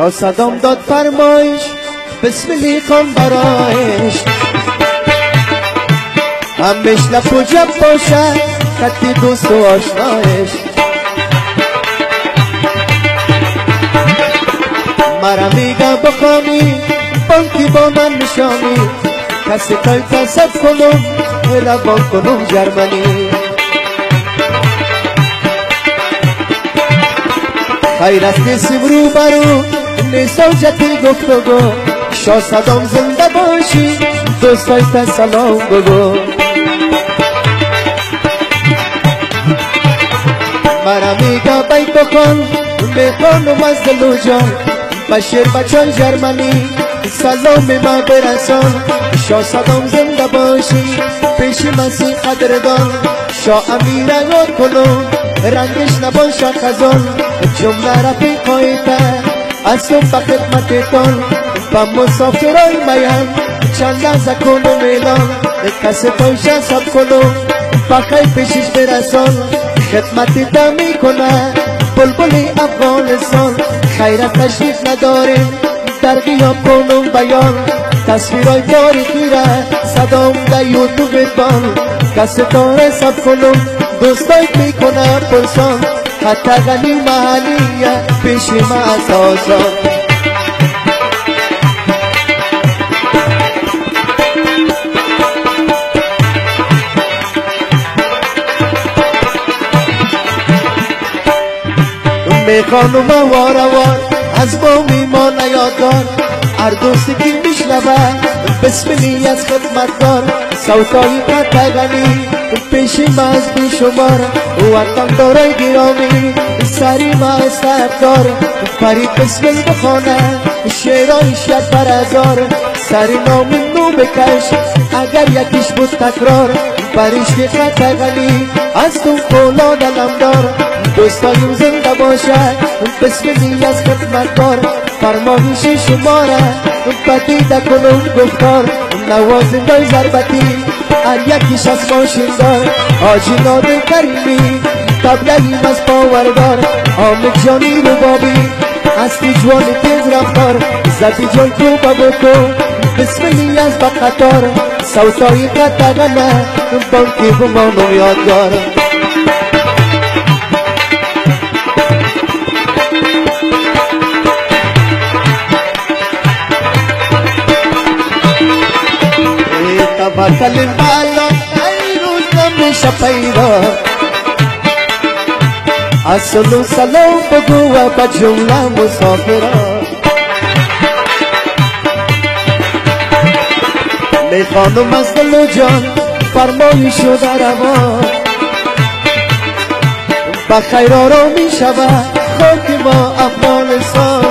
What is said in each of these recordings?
شاه صدام داد فرمایش بسم کن برایش همش لب و جب باشد خطی دوست و آشنایش مرا میگه بخوانی بانکی با من نشانی کسی کل تصد کنم روان کنم جرمنی خیر است نیستیم رو برو نیست جتی گفتگو شاه صدام زنده باشی دوستای تا سلام بگو مرا میگه بیت بکن میکنم از دل و جان بشیر بچان جرمنی سلام ما برسان شاه صدام زنده باشی پیش مسیح قدردان شاه امیر یاد کنم رنگش نباشه خزان جمله رفیقای ته از تو به خدمتتان و مسافرای میم چند لحظه کنم اعلان کسی پایشه سب کنم بخیر پیشش برسان خدمت تا میکنه بلبل افغانستان خیرت تشریف نداریم در غیاب کنم بیان تصویرهای تاریخی را صدام در یوتیوب بان کسی داره سب کنم دوستای میکنه پرسان حتی غنی محلیه پیش ما اساسان میخوانم وار از ما میمان یاددار هر دوستی که میشنوه بسملی از خدمتگار صوتای قطع غنی پیش ما از بیشمار وطن دارای گرامی سری ما استفدار فرید بسمل بخانه شعرهای شد بر هزار سری نام نو بکش اگر یکیش بود تکرار برش قطع غنی از تو فولاد علمدار دوستایم زنده باشد بسملی از خدمتگار فرمایش شماره بدیده کنم گفتار نوازندای ضربتی هر یکیش از ماشیندار حاجی نادر کریمی تبلهیم از پاوردار حامد جانی ربابی هستی جوان تیز رفتار زدی جان تو بابکو بسملی از بقطار صوتای قطعه بانکی بمانو یادگار توکل بالا ای روز نمیشه پیدا اصل سلام بگو و با جمله مسافران میخوانم از دل و جان فرمایش و در روان بخیر آرامی شود خاک ما افغانستان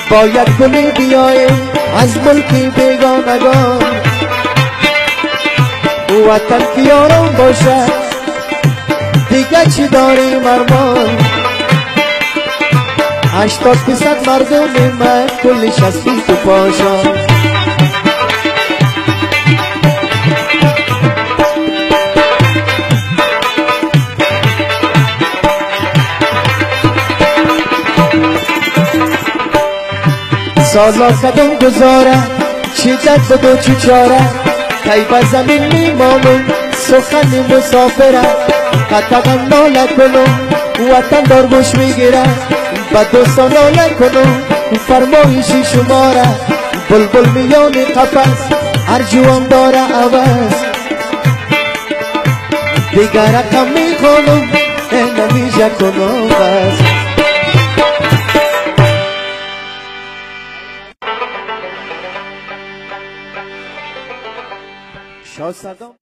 باید کنی بیاییم از ملکی بیگانگان وطن کی آرام باشد دیگه چی داریم ارمان 80% مردم من کلش از بی تو پاشان سالا قدم گذاره چی جد بدو چی چاره کی به زمین میمانم سخن مسافره قطعا ناله کنم وطن دار گوش میگیره به دوستان ناله کنم فرمایشی شماره بلبل میان قفس هر جوان داره عوض دیگر رقم میکنم نمیشه کنم بس شاه صدام